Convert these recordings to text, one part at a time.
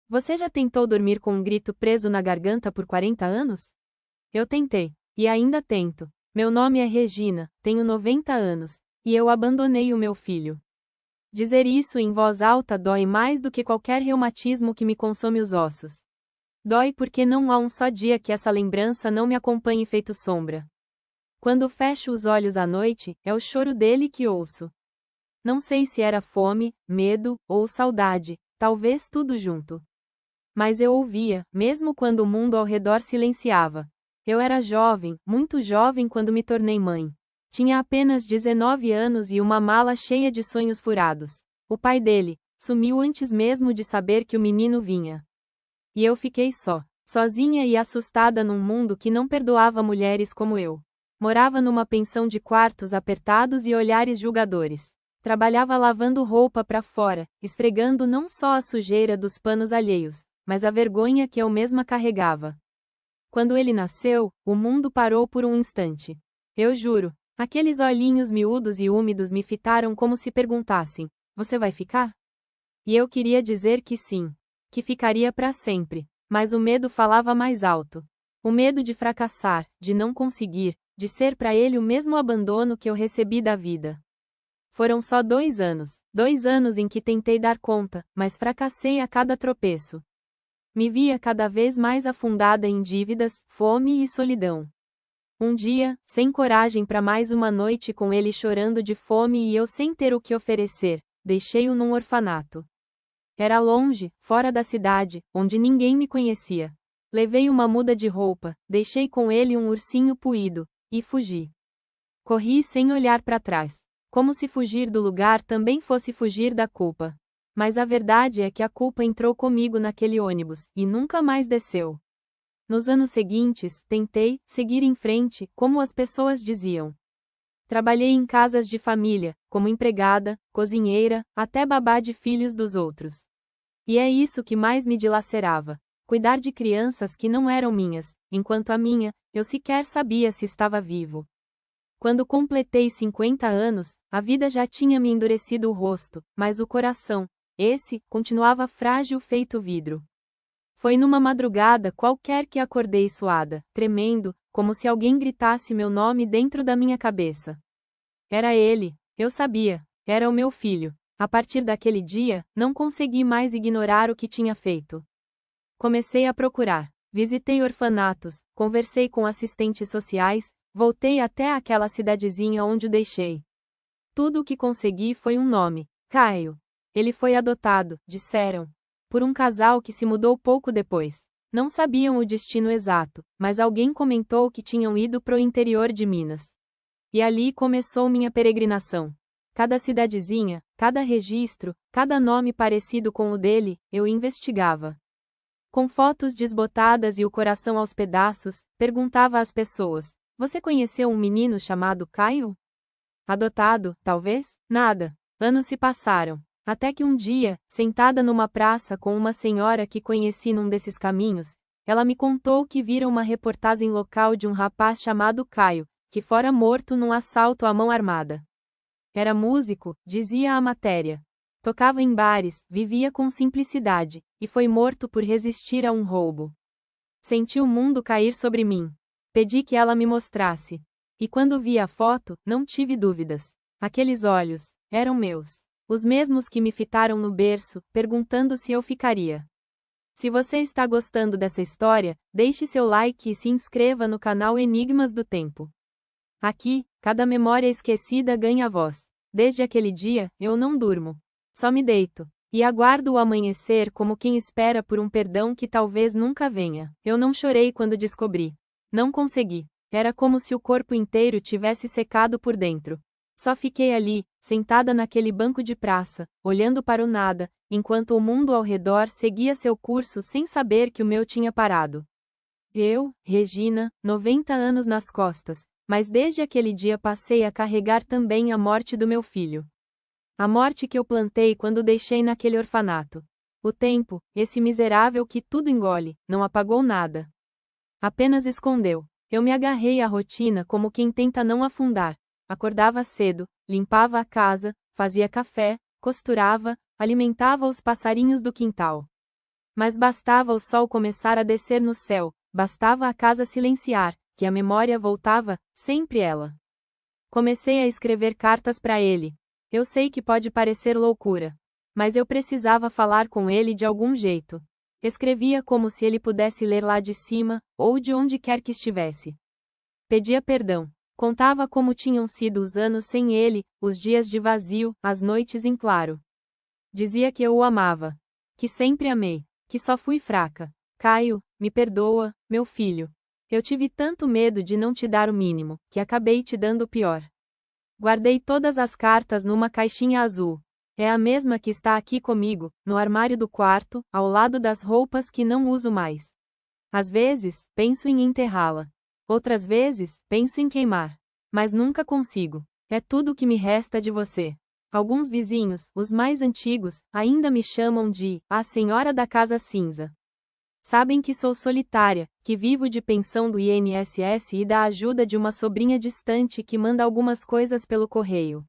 Você já tentou dormir com um grito preso na garganta por 40 anos? Eu tentei. E ainda tento. Meu nome é Regina, tenho 90 anos, e eu abandonei o meu filho. Dizer isso em voz alta dói mais do que qualquer reumatismo que me consome os ossos. Dói porque não há um só dia que essa lembrança não me acompanhe feito sombra. Quando fecho os olhos à noite, é o choro dele que ouço. Não sei se era fome, medo, ou saudade, talvez tudo junto. Mas eu ouvia, mesmo quando o mundo ao redor silenciava. Eu era jovem, muito jovem quando me tornei mãe. Tinha apenas 19 anos e uma mala cheia de sonhos furados. O pai dele sumiu antes mesmo de saber que o menino vinha. E eu fiquei só, sozinha e assustada num mundo que não perdoava mulheres como eu. Morava numa pensão de quartos apertados e olhares julgadores. Trabalhava lavando roupa para fora, esfregando não só a sujeira dos panos alheios, mas a vergonha que eu mesma carregava. Quando ele nasceu, o mundo parou por um instante. Eu juro, aqueles olhinhos miúdos e úmidos me fitaram como se perguntassem: você vai ficar? E eu queria dizer que sim, que ficaria para sempre, mas o medo falava mais alto. O medo de fracassar, de não conseguir, de ser para ele o mesmo abandono que eu recebi da vida. Foram só 2 anos em que tentei dar conta, mas fracassei a cada tropeço. Me via cada vez mais afundada em dívidas, fome e solidão. Um dia, sem coragem para mais uma noite com ele chorando de fome e eu sem ter o que oferecer, deixei-o num orfanato. Era longe, fora da cidade, onde ninguém me conhecia. Levei uma muda de roupa, deixei com ele um ursinho puído, e fugi. Corri sem olhar para trás. Como se fugir do lugar também fosse fugir da culpa. Mas a verdade é que a culpa entrou comigo naquele ônibus, e nunca mais desceu. Nos anos seguintes, tentei seguir em frente, como as pessoas diziam. Trabalhei em casas de família, como empregada, cozinheira, até babá de filhos dos outros. E é isso que mais me dilacerava. Cuidar de crianças que não eram minhas, enquanto a minha, eu sequer sabia se estava vivo. Quando completei 50 anos, a vida já tinha me endurecido o rosto, mas o coração, esse, continuava frágil feito vidro. Foi numa madrugada qualquer que acordei suada, tremendo, como se alguém gritasse meu nome dentro da minha cabeça. Era ele, eu sabia, era o meu filho. A partir daquele dia, não consegui mais ignorar o que tinha feito. Comecei a procurar. Visitei orfanatos, conversei com assistentes sociais, voltei até aquela cidadezinha onde o deixei. Tudo o que consegui foi um nome: Caio. Ele foi adotado, disseram, por um casal que se mudou pouco depois. Não sabiam o destino exato, mas alguém comentou que tinham ido pro interior de Minas. E ali começou minha peregrinação. Cada cidadezinha, cada registro, cada nome parecido com o dele, eu investigava. Com fotos desbotadas e o coração aos pedaços, perguntava às pessoas: você conheceu um menino chamado Caio? Adotado, talvez? Nada. Anos se passaram. Até que um dia, sentada numa praça com uma senhora que conheci num desses caminhos, ela me contou que vira uma reportagem local de um rapaz chamado Caio, que fora morto num assalto à mão armada. Era músico, dizia a matéria. Tocava em bares, vivia com simplicidade, e foi morto por resistir a um roubo. Senti o mundo cair sobre mim. Pedi que ela me mostrasse. E quando vi a foto, não tive dúvidas. Aqueles olhos, eram meus. Os mesmos que me fitaram no berço, perguntando se eu ficaria. Se você está gostando dessa história, deixe seu like e se inscreva no canal Enigmas do Tempo. Aqui, cada memória esquecida ganha voz. Desde aquele dia, eu não durmo. Só me deito. E aguardo o amanhecer como quem espera por um perdão que talvez nunca venha. Eu não chorei quando descobri. Não consegui. Era como se o corpo inteiro tivesse secado por dentro. Só fiquei ali, sentada naquele banco de praça, olhando para o nada, enquanto o mundo ao redor seguia seu curso sem saber que o meu tinha parado. Eu, Regina, 90 anos nas costas, mas desde aquele dia passei a carregar também a morte do meu filho. A morte que eu plantei quando o deixei naquele orfanato. O tempo, esse miserável que tudo engole, não apagou nada. Apenas escondeu. Eu me agarrei à rotina como quem tenta não afundar. Acordava cedo, limpava a casa, fazia café, costurava, alimentava os passarinhos do quintal. Mas bastava o sol começar a descer no céu, bastava a casa silenciar, que a memória voltava, sempre ela. Comecei a escrever cartas para ele. Eu sei que pode parecer loucura. Mas eu precisava falar com ele de algum jeito. Escrevia como se ele pudesse ler lá de cima, ou de onde quer que estivesse. Pedia perdão. Contava como tinham sido os anos sem ele, os dias de vazio, as noites em claro. Dizia que eu o amava. Que sempre amei. Que só fui fraca. Caio, me perdoa, meu filho. Eu tive tanto medo de não te dar o mínimo, que acabei te dando o pior. Guardei todas as cartas numa caixinha azul. É a mesma que está aqui comigo, no armário do quarto, ao lado das roupas que não uso mais. Às vezes, penso em enterrá-la. Outras vezes, penso em queimar. Mas nunca consigo. É tudo o que me resta de você. Alguns vizinhos, os mais antigos, ainda me chamam de a Senhora da Casa Cinza. Sabem que sou solitária, que vivo de pensão do INSS e da ajuda de uma sobrinha distante que manda algumas coisas pelo correio.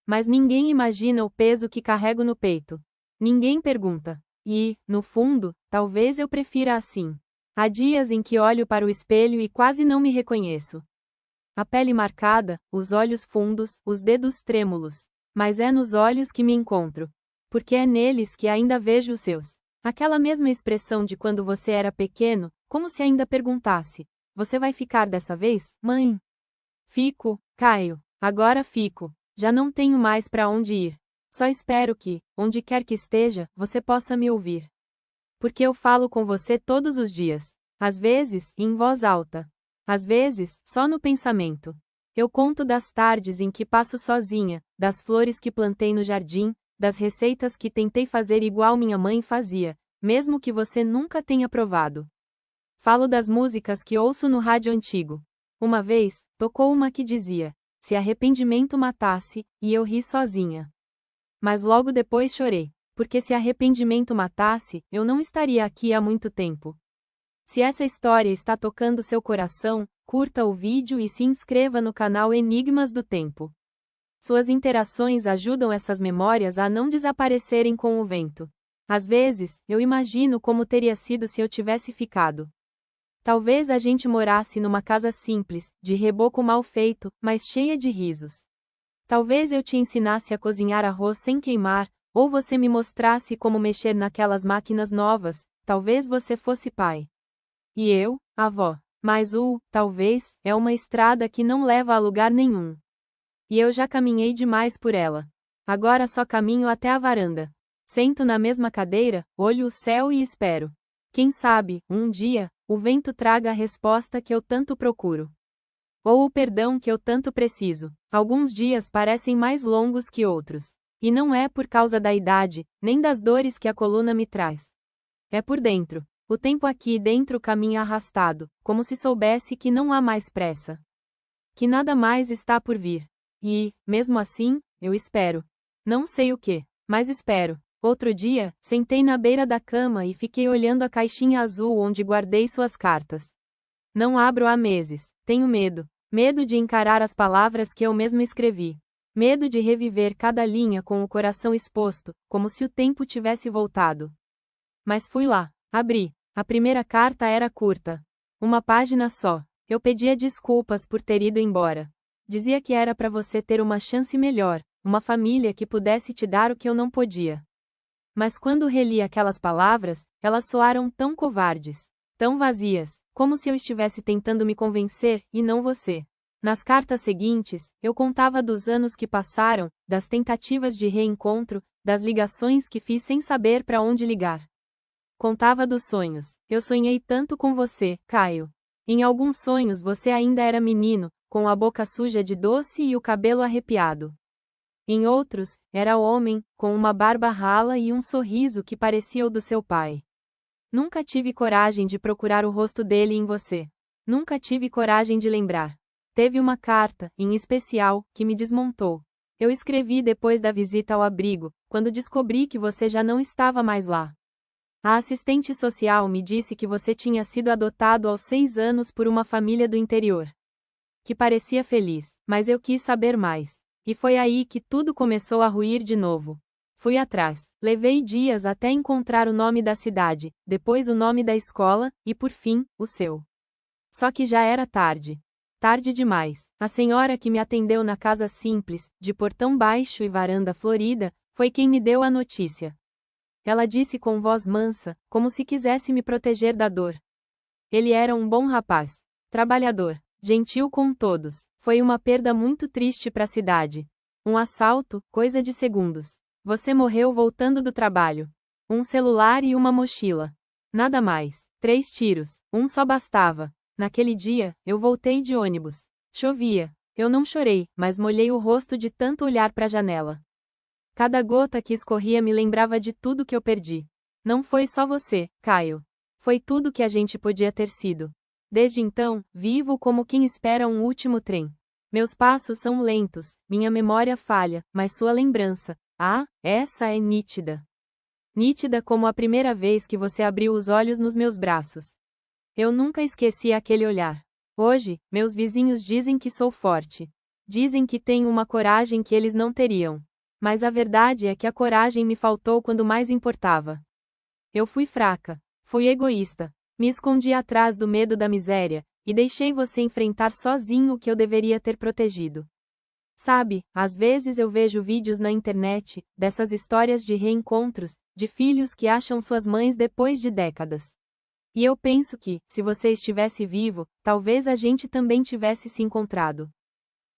Mas ninguém imagina o peso que carrego no peito. Ninguém pergunta. E, no fundo, talvez eu prefira assim. Há dias em que olho para o espelho e quase não me reconheço. A pele marcada, os olhos fundos, os dedos trêmulos. Mas é nos olhos que me encontro. Porque é neles que ainda vejo os seus. Aquela mesma expressão de quando você era pequeno, como se ainda perguntasse: você vai ficar dessa vez, mãe? Fico, Caio. Agora fico. Já não tenho mais para onde ir. Só espero que, onde quer que esteja, você possa me ouvir. Porque eu falo com você todos os dias. Às vezes, em voz alta. Às vezes, só no pensamento. Eu conto das tardes em que passo sozinha, das flores que plantei no jardim, das receitas que tentei fazer igual minha mãe fazia, mesmo que você nunca tenha provado. Falo das músicas que ouço no rádio antigo. Uma vez, tocou uma que dizia: se arrependimento matasse, e eu ri sozinha. Mas logo depois chorei, porque se arrependimento matasse, eu não estaria aqui há muito tempo. Se essa história está tocando seu coração, curta o vídeo e se inscreva no canal Enigmas do Tempo. Suas interações ajudam essas memórias a não desaparecerem com o vento. Às vezes, eu imagino como teria sido se eu tivesse ficado. Talvez a gente morasse numa casa simples, de reboco mal feito, mas cheia de risos. Talvez eu te ensinasse a cozinhar arroz sem queimar, ou você me mostrasse como mexer naquelas máquinas novas, talvez você fosse pai. E eu, avó. Mas talvez, é uma estrada que não leva a lugar nenhum. E eu já caminhei demais por ela. Agora só caminho até a varanda. Sento na mesma cadeira, olho o céu e espero. Quem sabe, um dia, o vento traga a resposta que eu tanto procuro. Ou o perdão que eu tanto preciso. Alguns dias parecem mais longos que outros. E não é por causa da idade, nem das dores que a coluna me traz. É por dentro. O tempo aqui dentro caminha arrastado, como se soubesse que não há mais pressa. Que nada mais está por vir. E, mesmo assim, eu espero. Não sei o que, mas espero. Outro dia, sentei na beira da cama e fiquei olhando a caixinha azul onde guardei suas cartas. Não abro há meses. Tenho medo. Medo de encarar as palavras que eu mesma escrevi. Medo de reviver cada linha com o coração exposto, como se o tempo tivesse voltado. Mas fui lá. Abri. A primeira carta era curta. Uma página só. Eu pedia desculpas por ter ido embora. Dizia que era para você ter uma chance melhor, uma família que pudesse te dar o que eu não podia. Mas quando reli aquelas palavras, elas soaram tão covardes, tão vazias, como se eu estivesse tentando me convencer, e não você. Nas cartas seguintes, eu contava dos anos que passaram, das tentativas de reencontro, das ligações que fiz sem saber para onde ligar. Contava dos sonhos. Eu sonhei tanto com você, Caio. Em alguns sonhos você ainda era menino, com a boca suja de doce e o cabelo arrepiado. Em outros, era homem, com uma barba rala e um sorriso que parecia o do seu pai. Nunca tive coragem de procurar o rosto dele em você. Nunca tive coragem de lembrar. Teve uma carta, em especial, que me desmontou. Eu escrevi depois da visita ao abrigo, quando descobri que você já não estava mais lá. A assistente social me disse que você tinha sido adotado aos 6 anos por uma família do interior. Que parecia feliz, mas eu quis saber mais. E foi aí que tudo começou a ruir de novo. Fui atrás. Levei dias até encontrar o nome da cidade, depois o nome da escola, e por fim, o seu. Só que já era tarde. Tarde demais. A senhora que me atendeu na casa simples, de portão baixo e varanda florida, foi quem me deu a notícia. Ela disse com voz mansa, como se quisesse me proteger da dor. Ele era um bom rapaz. Trabalhador. Gentil com todos. Foi uma perda muito triste para a cidade. Um assalto, coisa de segundos. Você morreu voltando do trabalho. Um celular e uma mochila. Nada mais. 3 tiros. Um só bastava. Naquele dia, eu voltei de ônibus. Chovia. Eu não chorei, mas molhei o rosto de tanto olhar para a janela. Cada gota que escorria me lembrava de tudo que eu perdi. Não foi só você, Caio. Foi tudo que a gente podia ter sido. Desde então, vivo como quem espera um último trem. Meus passos são lentos, minha memória falha, mas sua lembrança, essa é nítida. Nítida como a primeira vez que você abriu os olhos nos meus braços. Eu nunca esqueci aquele olhar. Hoje, meus vizinhos dizem que sou forte. Dizem que tenho uma coragem que eles não teriam. Mas a verdade é que a coragem me faltou quando mais importava. Eu fui fraca. Fui egoísta. Me escondi atrás do medo da miséria, e deixei você enfrentar sozinho o que eu deveria ter protegido. Sabe, às vezes eu vejo vídeos na internet, dessas histórias de reencontros, de filhos que acham suas mães depois de décadas. E eu penso que, se você estivesse vivo, talvez a gente também tivesse se encontrado.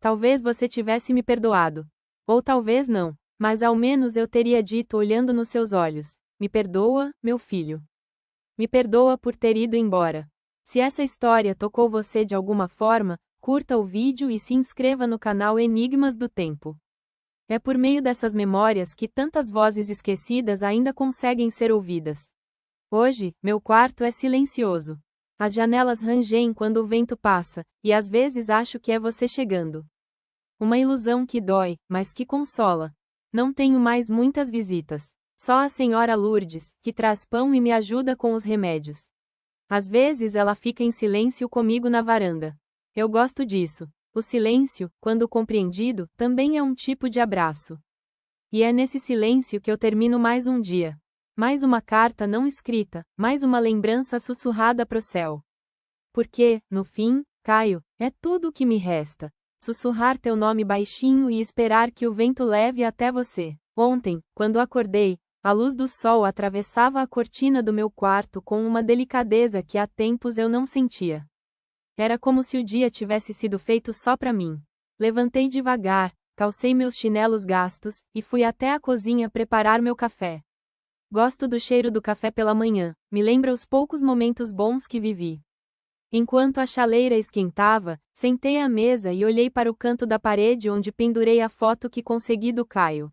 Talvez você tivesse me perdoado. Ou talvez não, mas ao menos eu teria dito olhando nos seus olhos: me perdoa, meu filho. Me perdoa por ter ido embora. Se essa história tocou você de alguma forma, curta o vídeo e se inscreva no canal Enigmas do Tempo. É por meio dessas memórias que tantas vozes esquecidas ainda conseguem ser ouvidas. Hoje, meu quarto é silencioso. As janelas rangem quando o vento passa, e às vezes acho que é você chegando. Uma ilusão que dói, mas que consola. Não tenho mais muitas visitas. Só a senhora Lourdes, que traz pão e me ajuda com os remédios. Às vezes ela fica em silêncio comigo na varanda. Eu gosto disso. O silêncio, quando compreendido, também é um tipo de abraço. E é nesse silêncio que eu termino mais um dia. Mais uma carta não escrita, mais uma lembrança sussurrada pro céu. Porque, no fim, Caio, é tudo o que me resta. Sussurrar teu nome baixinho e esperar que o vento leve até você. Ontem, quando acordei, a luz do sol atravessava a cortina do meu quarto com uma delicadeza que há tempos eu não sentia. Era como se o dia tivesse sido feito só para mim. Levantei devagar, calcei meus chinelos gastos, e fui até a cozinha preparar meu café. Gosto do cheiro do café pela manhã, me lembra os poucos momentos bons que vivi. Enquanto a chaleira esquentava, sentei à mesa e olhei para o canto da parede onde pendurei a foto que consegui do Caio.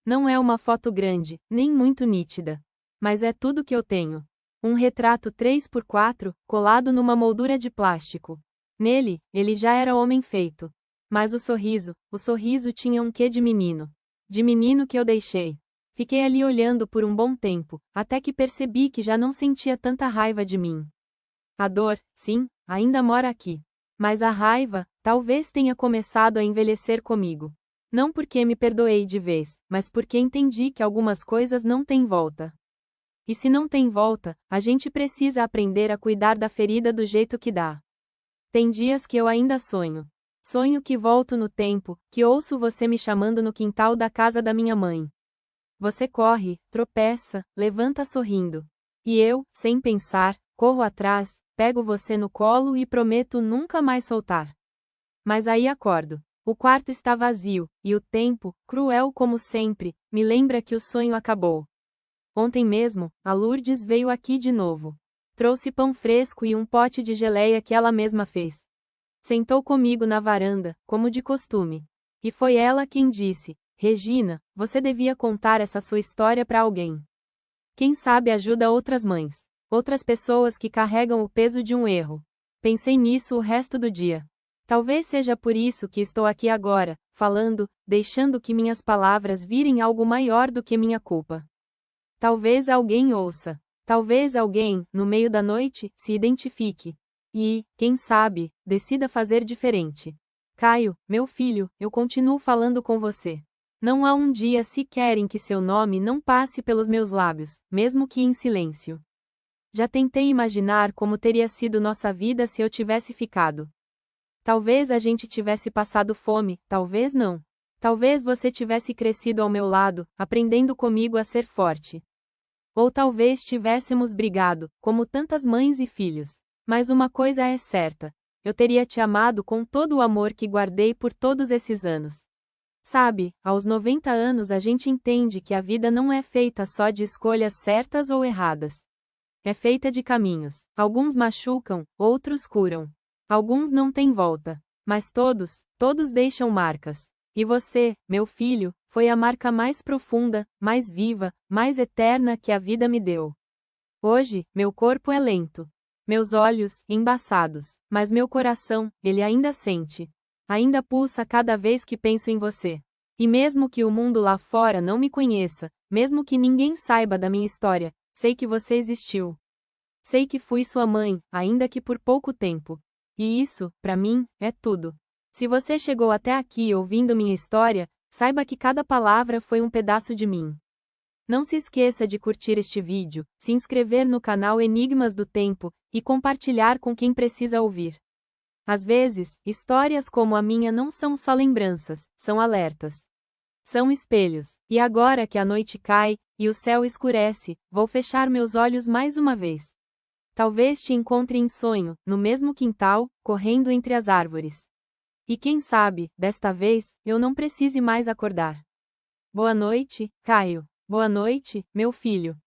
Não é uma foto grande, nem muito nítida. Mas é tudo que eu tenho. Um retrato 3x4, colado numa moldura de plástico. Nele, ele já era homem feito. Mas o sorriso tinha um quê de menino. De menino que eu deixei. Fiquei ali olhando por um bom tempo, até que percebi que já não sentia tanta raiva de mim. A dor, sim, ainda mora aqui. Mas a raiva, talvez tenha começado a envelhecer comigo. Não porque me perdoei de vez, mas porque entendi que algumas coisas não têm volta. E se não tem volta, a gente precisa aprender a cuidar da ferida do jeito que dá. Tem dias que eu ainda sonho. Sonho que volto no tempo, que ouço você me chamando no quintal da casa da minha mãe. Você corre, tropeça, levanta sorrindo. E eu, sem pensar, corro atrás, pego você no colo e prometo nunca mais soltar. Mas aí acordo. O quarto está vazio, e o tempo, cruel como sempre, me lembra que o sonho acabou. Ontem mesmo, a Lourdes veio aqui de novo. Trouxe pão fresco e um pote de geleia que ela mesma fez. Sentou comigo na varanda, como de costume. E foi ela quem disse: Regina, você devia contar essa sua história para alguém. Quem sabe ajuda outras mães. Outras pessoas que carregam o peso de um erro. Pensei nisso o resto do dia. Talvez seja por isso que estou aqui agora, falando, deixando que minhas palavras virem algo maior do que minha culpa. Talvez alguém ouça. Talvez alguém, no meio da noite, se identifique. E, quem sabe, decida fazer diferente. Caio, meu filho, eu continuo falando com você. Não há um dia sequer em que seu nome não passe pelos meus lábios, mesmo que em silêncio. Já tentei imaginar como teria sido nossa vida se eu tivesse ficado. Talvez a gente tivesse passado fome, talvez não. Talvez você tivesse crescido ao meu lado, aprendendo comigo a ser forte. Ou talvez tivéssemos brigado, como tantas mães e filhos. Mas uma coisa é certa: eu teria te amado com todo o amor que guardei por todos esses anos. Sabe, aos 90 anos a gente entende que a vida não é feita só de escolhas certas ou erradas. É feita de caminhos. Alguns machucam, outros curam. Alguns não têm volta. Mas todos deixam marcas. E você, meu filho, foi a marca mais profunda, mais viva, mais eterna que a vida me deu. Hoje, meu corpo é lento. Meus olhos, embaçados. Mas meu coração, ele ainda sente. Ainda pulsa cada vez que penso em você. E mesmo que o mundo lá fora não me conheça, mesmo que ninguém saiba da minha história, sei que você existiu. Sei que fui sua mãe, ainda que por pouco tempo. E isso, para mim, é tudo. Se você chegou até aqui ouvindo minha história, saiba que cada palavra foi um pedaço de mim. Não se esqueça de curtir este vídeo, se inscrever no canal Enigmas do Tempo, e compartilhar com quem precisa ouvir. Às vezes, histórias como a minha não são só lembranças, são alertas. São espelhos. E agora que a noite cai, e o céu escurece, vou fechar meus olhos mais uma vez. Talvez te encontre em sonho, no mesmo quintal, correndo entre as árvores. E quem sabe, desta vez, eu não precise mais acordar. Boa noite, Caio. Boa noite, meu filho.